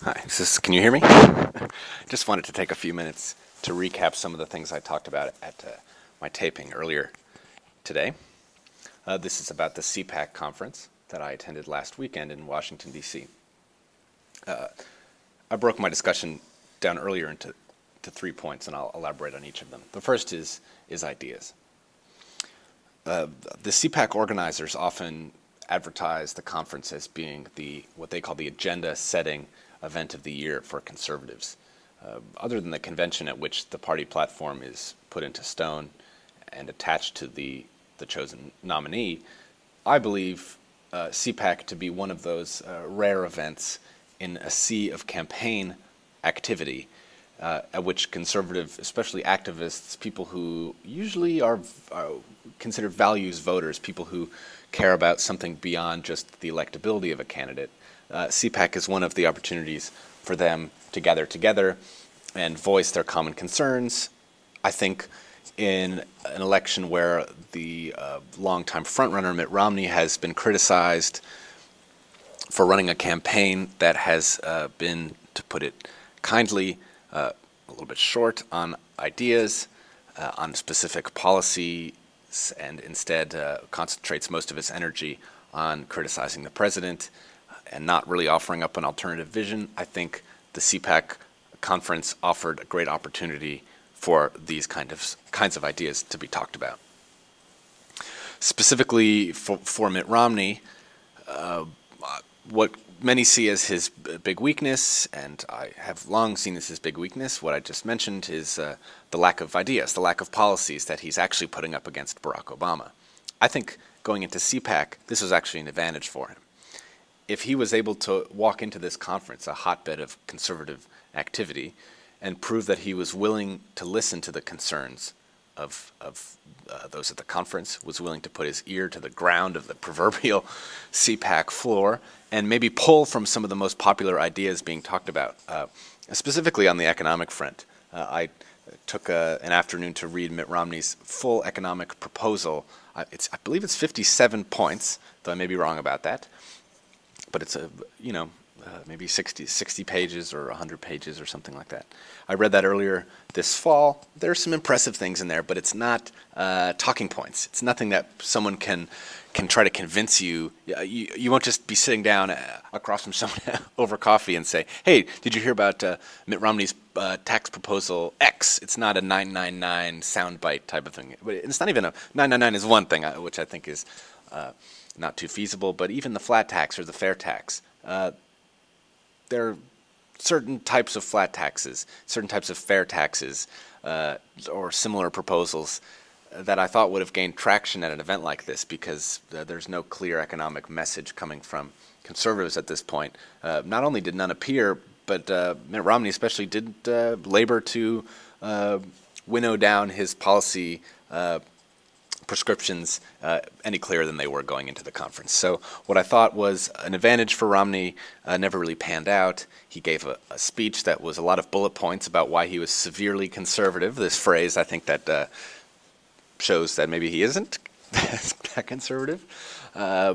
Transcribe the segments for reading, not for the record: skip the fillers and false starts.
Hi, can you hear me? Just wanted to take a few minutes to recap some of the things I talked about at my taping earlier today. This is about the CPAC conference that I attended last weekend in Washington, D.C. I broke my discussion down earlier into 3 points, and I'll elaborate on each of them. The first is ideas. The CPAC organizers often advertise the conference as being what they call the agenda-setting event of the year for conservatives. Other than the convention at which the party platform is put into stone and attached to the chosen nominee, I believe CPAC to be one of those rare events in a sea of campaign activity at which conservative, especially activists, people who usually are considered values voters, people who care about something beyond just the electability of a candidate, CPAC is one of the opportunities for them to gather together and voice their common concerns. I think in an election where the longtime frontrunner Mitt Romney has been criticized for running a campaign that has been, to put it kindly, a little bit short on ideas, on specific policies, and instead concentrates most of its energy on criticizing the president and not really offering up an alternative vision. I think the CPAC conference offered a great opportunity for these kinds of ideas to be talked about. Specifically for Mitt Romney, what many see as his big weakness, and I have long seen as his big weakness, what I just mentioned, is the lack of ideas, the lack of policies that he's actually putting up against Barack Obama. I think going into CPAC, this was actually an advantage for him. If he was able to walk into this conference, a hotbed of conservative activity, and prove that he was willing to listen to the concerns of those at the conference, was willing to put his ear to the ground of the proverbial CPAC floor, and maybe pull from some of the most popular ideas being talked about, specifically on the economic front. I took an afternoon to read Mitt Romney's full economic proposal. I believe it's 57 points, though I may be wrong about that. But it's maybe 60 pages or 100 pages or something like that. I read that earlier this fall. There are some impressive things in there, but it's not talking points. It's nothing that someone can try to convince you. You won't just be sitting down across from someone over coffee and say, "Hey, did you hear about Mitt Romney's tax proposal X?" It's not a 999 soundbite type of thing. But it's not even a 999 is one thing, which I think is not too feasible, but even the flat tax or the fair tax, there are certain types of flat taxes, certain types of fair taxes, or similar proposals that I thought would have gained traction at an event like this, because there's no clear economic message coming from conservatives at this point. Not only did none appear, but Mitt Romney especially didn't labor to winnow down his policy prescriptions any clearer than they were going into the conference. So what I thought was an advantage for Romney never really panned out. He gave a speech that was a lot of bullet points about why he was severely conservative. This phrase, I think that shows that maybe he isn't that conservative. I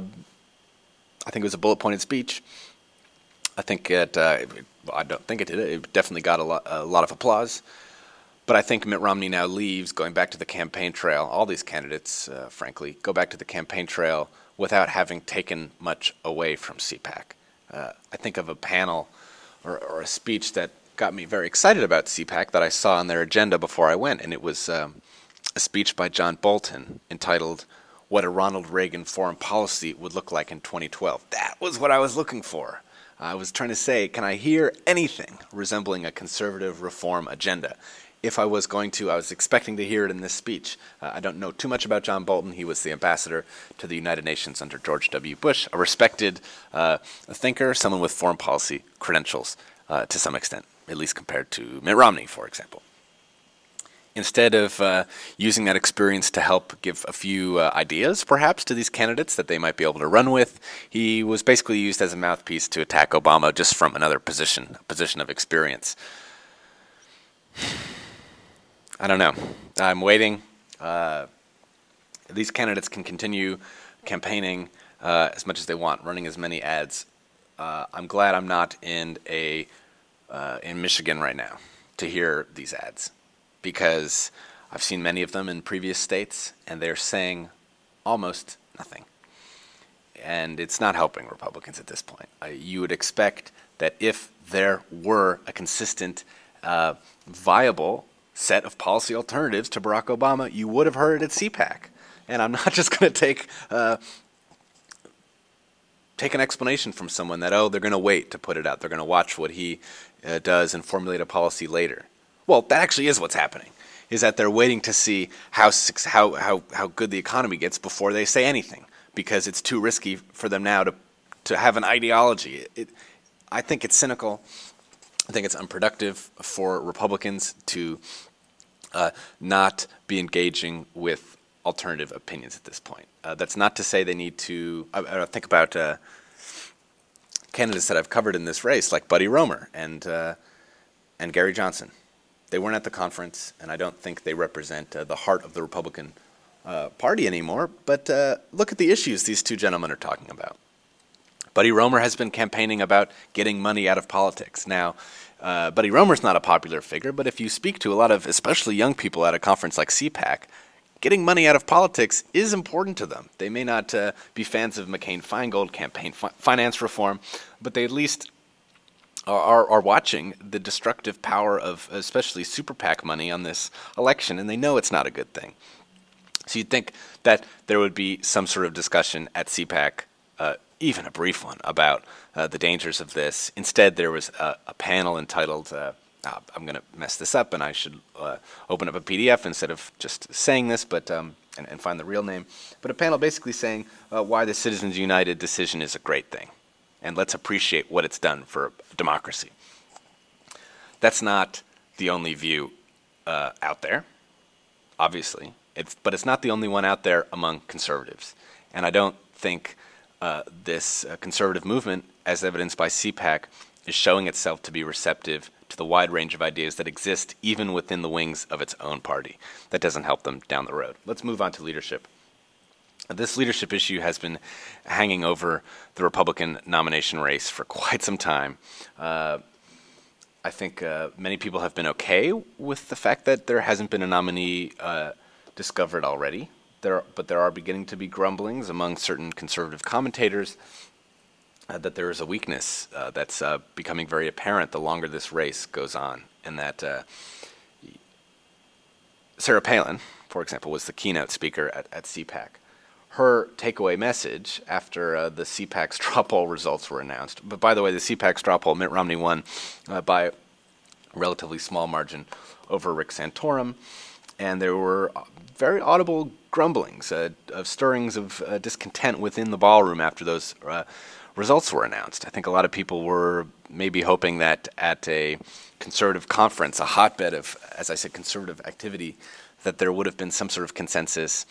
think it was a bullet-pointed speech. I think I don't think it did. It definitely got a lot of applause. But I think Mitt Romney now leaves, going back to the campaign trail. All these candidates, frankly, go back to the campaign trail without having taken much away from CPAC. I think of a panel or a speech that got me very excited about CPAC that I saw on their agenda before I went, and it was a speech by John Bolton entitled, "What a Ronald Reagan Foreign Policy Would Look Like in 2012. That was what I was looking for. I was trying to say, can I hear anything resembling a conservative reform agenda? If I was going to, I was expecting to hear it in this speech. I don't know too much about John Bolton. He was the ambassador to the United Nations under George W. Bush, a respected thinker, someone with foreign policy credentials to some extent, at least compared to Mitt Romney, for example. Instead of using that experience to help give a few ideas, perhaps, to these candidates that they might be able to run with, he was basically used as a mouthpiece to attack Obama just from another position, a position of experience. I don't know. I'm waiting. These candidates can continue campaigning as much as they want, running as many ads. I'm glad I'm not in a in Michigan right now to hear these ads, because I've seen many of them in previous states, and they're saying almost nothing. And it's not helping Republicans at this point. You would expect that if there were a consistent, viable set of policy alternatives to Barack Obama, you would have heard it at CPAC. And I'm not just going to take an explanation from someone that, oh, they're going to wait to put it out. They're going to watch what he does and formulate a policy later. Well, that actually is what's happening, is that they're waiting to see how good the economy gets before they say anything, because it's too risky for them now to have an ideology. I think it's cynical. I think it's unproductive for Republicans to not be engaging with alternative opinions at this point. That's not to say they need to. I think about candidates that I've covered in this race, like Buddy Roemer and Gary Johnson. They weren't at the conference, and I don't think they represent the heart of the Republican Party anymore. But look at the issues these two gentlemen are talking about. Buddy Roemer has been campaigning about getting money out of politics. Now, Buddy Roemer's not a popular figure, but if you speak to a lot of especially young people at a conference like CPAC, getting money out of politics is important to them. They may not be fans of McCain-Feingold campaign finance reform, but they at least are watching the destructive power of especially super PAC money on this election, and they know it's not a good thing. So you'd think that there would be some sort of discussion at CPAC, even a brief one, about the dangers of this. Instead, there was a panel entitled, I'm going to mess this up, and I should open up a PDF instead of just saying this, but and find the real name. But a panel basically saying why the Citizens United decision is a great thing, and let's appreciate what it's done for democracy. That's not the only view out there, obviously. But it's not the only one out there among conservatives. And I don't think this conservative movement, as evidenced by CPAC, is showing itself to be receptive to the wide range of ideas that exist even within the wings of its own party. That doesn't help them down the road. Let's move on to leadership. This leadership issue has been hanging over the Republican nomination race for quite some time. I think many people have been okay with the fact that there hasn't been a nominee discovered already. But there are beginning to be grumblings among certain conservative commentators that there is a weakness that's becoming very apparent the longer this race goes on, and that Sarah Palin, for example, was the keynote speaker at CPAC. Her takeaway message after the CPAC straw poll results were announced, but by the way, the CPAC straw poll, Mitt Romney won by a relatively small margin over Rick Santorum, and there were very audible grumblings, of stirrings of discontent within the ballroom after those results were announced. I think a lot of people were maybe hoping that at a conservative conference, a hotbed of, as I said, conservative activity, that there would have been some sort of consensus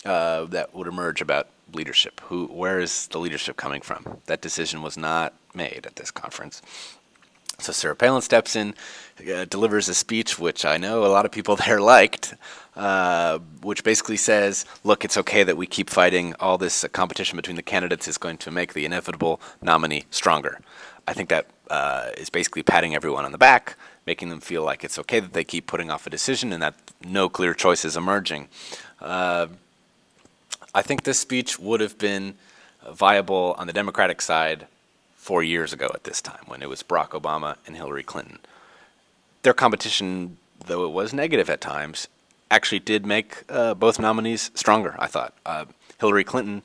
that would emerge about leadership. Where is the leadership coming from? That decision was not made at this conference. So Sarah Palin steps in, delivers a speech which I know a lot of people there liked, which basically says, look, it's okay that we keep fighting. All this competition between the candidates is going to make the inevitable nominee stronger. I think that is basically patting everyone on the back, making them feel like it's okay that they keep putting off a decision and that no clear choice is emerging. I think this speech would have been viable on the Democratic side 4 years ago at this time, when it was Barack Obama and Hillary Clinton. Their competition, though it was negative at times, actually did make both nominees stronger, I thought. Hillary Clinton,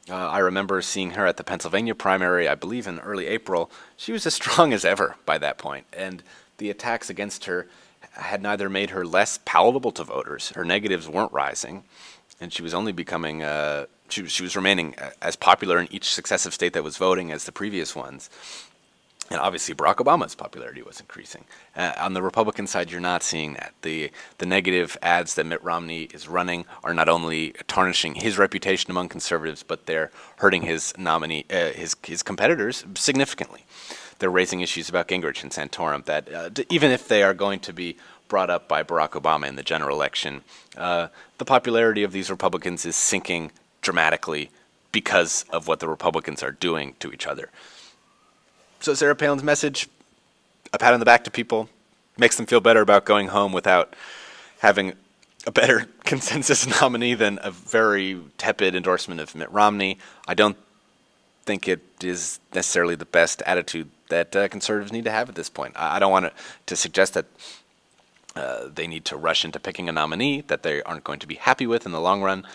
I remember seeing her at the Pennsylvania primary, I believe in early April. She was as strong as ever by that point, and the attacks against her had neither made her less palatable to voters, her negatives weren't rising, and she was only becoming she was remaining as popular in each successive state that was voting as the previous ones. And obviously Barack Obama's popularity was increasing. On the Republican side, you're not seeing that. The negative ads that Mitt Romney is running are not only tarnishing his reputation among conservatives, but they're hurting his nominee, his competitors significantly. They're raising issues about Gingrich and Santorum that even if they are going to be brought up by Barack Obama in the general election, the popularity of these Republicans is sinking dramatically because of what the Republicans are doing to each other. So Sarah Palin's message, a pat on the back to people, makes them feel better about going home without having a better consensus nominee than a very tepid endorsement of Mitt Romney. I don't think it is necessarily the best attitude that conservatives need to have at this point. I don't want to suggest that they need to rush into picking a nominee that they aren't going to be happy with in the long run,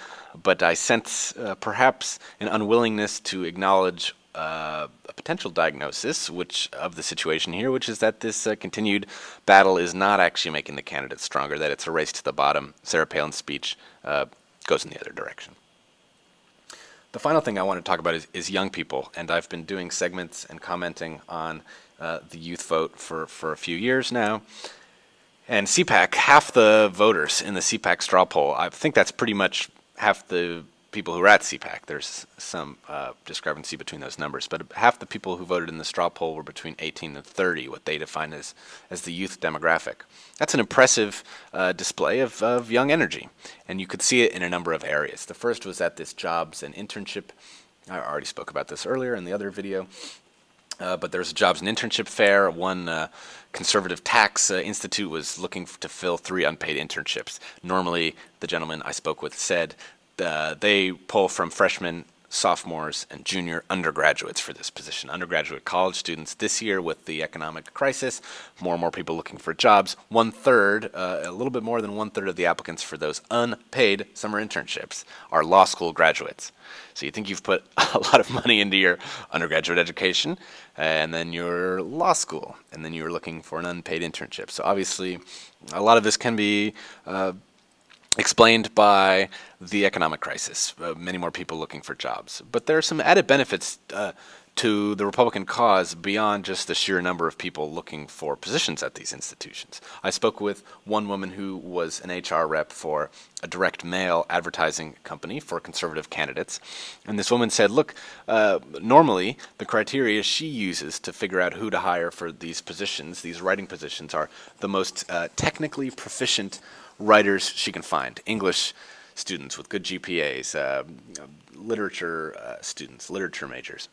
but I sense perhaps an unwillingness to acknowledge a potential diagnosis of the situation here, which is that this continued battle is not actually making the candidates stronger, that it's a race to the bottom. Sarah Palin's speech goes in the other direction. The final thing I want to talk about is young people, and I've been doing segments and commenting on the youth vote for a few years now. And CPAC, half the voters in the CPAC straw poll, I think that's pretty much half the people who are at CPAC. There's some discrepancy between those numbers, but half the people who voted in the straw poll were between 18 and 30, what they define as the youth demographic. That's an impressive display of young energy, and you could see it in a number of areas. The first was at this jobs and internship. I already spoke about this earlier in the other video, but there's a jobs and internship fair. One conservative tax institute was looking to fill 3 unpaid internships. Normally, the gentleman I spoke with said they pull from freshmen, sophomores, and junior undergraduates for this position. Undergraduate college students this year with the economic crisis, more and more people looking for jobs. 1/3, a little bit more than 1/3 of the applicants for those unpaid summer internships are law school graduates. So you think you've put a lot of money into your undergraduate education, and then your law school, and then you're looking for an unpaid internship. So obviously, a lot of this can be explained by the economic crisis, many more people looking for jobs. But there are some added benefits to the Republican cause beyond just the sheer number of people looking for positions at these institutions. I spoke with one woman who was an HR rep for a direct mail advertising company for conservative candidates, and this woman said, look, normally the criteria she uses to figure out who to hire for these positions, these writing positions, are the most technically proficient writers she can find. English students with good GPAs, literature students, literature majors.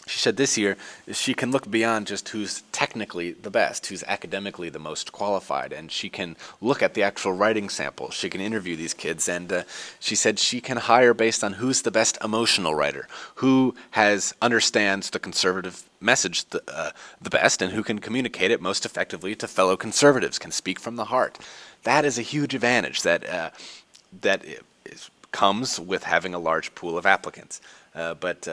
She said this year she can look beyond just who's technically the best, who's academically the most qualified, and she can look at the actual writing samples. She can interview these kids, and she said she can hire based on who's the best emotional writer, who understands the conservative message the best, and who can communicate it most effectively to fellow conservatives, can speak from the heart. That is a huge advantage that comes with having a large pool of applicants. But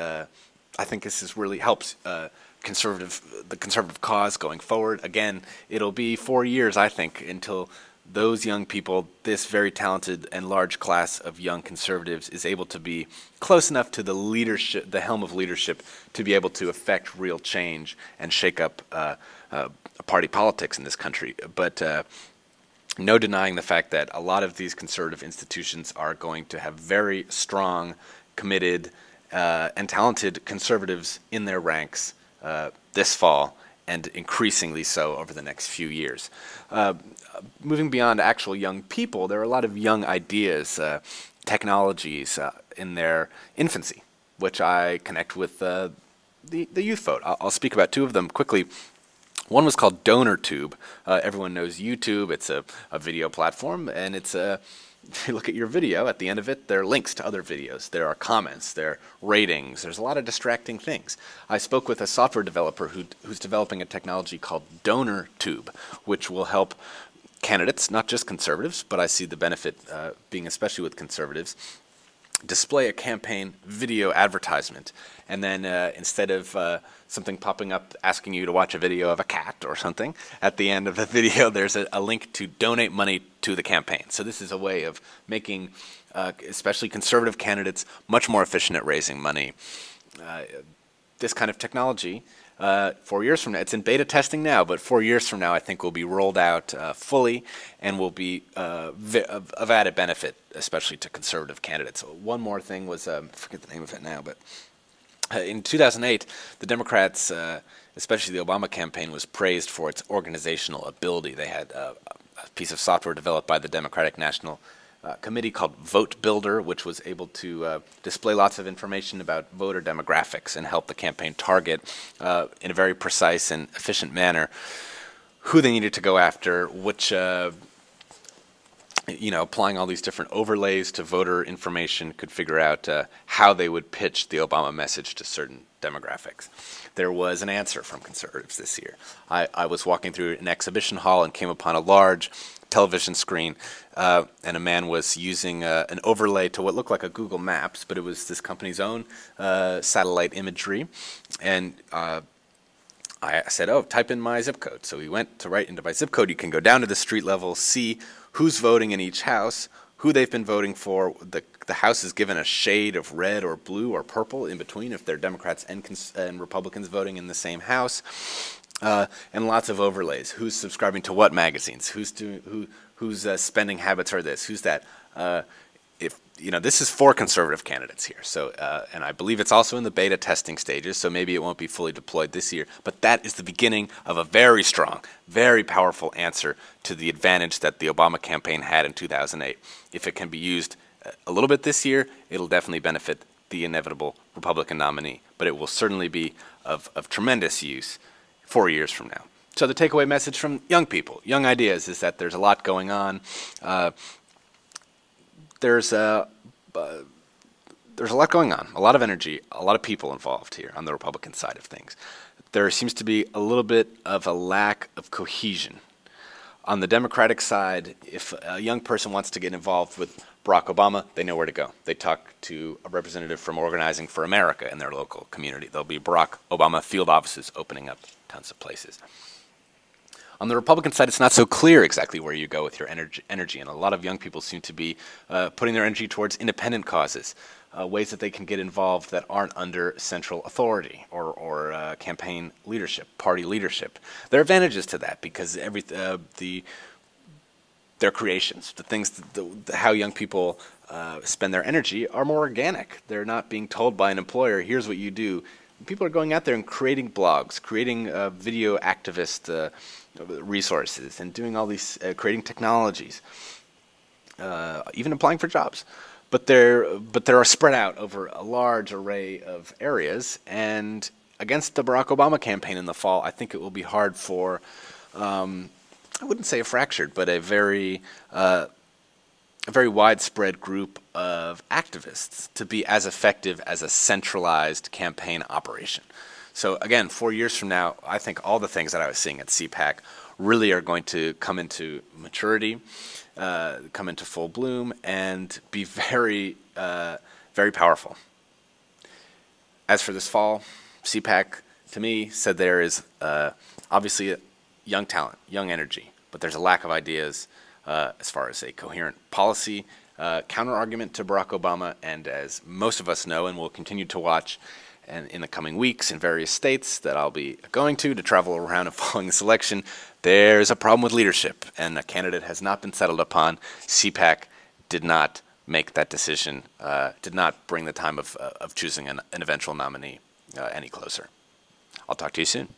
I think this really helps the conservative cause going forward. Again, it'll be 4 years, I think, until those young people, this very talented and large class of young conservatives, is able to be close enough to the leadership, the helm of leadership, to be able to affect real change and shake up party politics in this country. But no denying the fact that a lot of these conservative institutions are going to have very strong, committed, and talented conservatives in their ranks this fall, and increasingly so over the next few years. Moving beyond actual young people, there are a lot of young ideas, technologies in their infancy, which I connect with the youth vote. I'll speak about 2 of them quickly. One was called DonorTube. Everyone knows YouTube. It's a video platform, and it's if you look at your video, at the end of it, there are links to other videos. There are comments, there are ratings. There's a lot of distracting things. I spoke with a software developer who's developing a technology called DonorTube, which will help candidates, not just conservatives, but I see the benefit being especially with conservatives, display a campaign video advertisement, and then instead of something popping up asking you to watch a video of a cat or something, at the end of the video there's a link to donate money to the campaign. So this is a way of making especially conservative candidates much more efficient at raising money. This kind of technology, 4 years from now, it's in beta testing now, but 4 years from now I think will be rolled out fully and will be of added benefit, especially to conservative candidates. One more thing was, I forget the name of it now, but in 2008, the Democrats, especially the Obama campaign, was praised for its organizational ability. They had a piece of software developed by the Democratic National committee called Vote Builder, which was able to display lots of information about voter demographics and help the campaign target in a very precise and efficient manner who they needed to go after, which applying all these different overlays to voter information could figure out how they would pitch the Obama message to certain demographics. There was an answer from conservatives this year. I was walking through an exhibition hall and came upon a large television screen, and a man was using an overlay to what looked like a Google Maps, but it was this company's own satellite imagery. And I said, oh, type in my zip code. So he went to write into my zip code. You can go down to the street level, see who's voting in each house, who they've been voting for. The house is given a shade of red or blue or purple in between if they're Democrats and Republicans voting in the same house, and lots of overlays. Who's subscribing to what magazines? Whose spending habits are this? Who's that? This is for conservative candidates here. So, and I believe it's also in the beta testing stages, so maybe it won't be fully deployed this year. But that is the beginning of a very strong, very powerful answer to the advantage that the Obama campaign had in 2008. If it can be used a little bit this year, it'll definitely benefit the inevitable Republican nominee. But it will certainly be of tremendous use 4 years from now. So the takeaway message from young people, young ideas, is that there's a lot going on. There's a lot going on, a lot of energy, a lot of people involved here on the Republican side of things. There seems to be a little bit of a lack of cohesion. On the Democratic side, if a young person wants to get involved with Barack Obama, they know where to go. They talk to a representative from Organizing for America in their local community. There'll be Barack Obama field offices opening up tons of places. On the Republican side, it's not so clear exactly where you go with your energy, and a lot of young people seem to be putting their energy towards independent causes, ways that they can get involved that aren't under central authority or campaign leadership, party leadership. There are advantages to that because their creations, the things, how young people spend their energy are more organic. They're not being told by an employer, here's what you do. People are going out there and creating blogs, creating video activist resources, and doing all these, creating technologies, even applying for jobs. But they're spread out over a large array of areas, and against the Barack Obama campaign in the fall, I think it will be hard for, I wouldn't say a fractured, but a very widespread group of activists to be as effective as a centralized campaign operation. So again, 4 years from now, I think all the things that I was seeing at CPAC really are going to come into maturity, come into full bloom, and be very, very powerful. As for this fall, CPAC, to me, said there is obviously a young talent, young energy, but there's a lack of ideas as far as a coherent policy counter-argument to Barack Obama, and as most of us know and will continue to watch and in the coming weeks in various states that I'll be going to travel around and following this election, there's a problem with leadership, and a candidate has not been settled upon. CPAC did not make that decision, did not bring the time of choosing an eventual nominee any closer. I'll talk to you soon.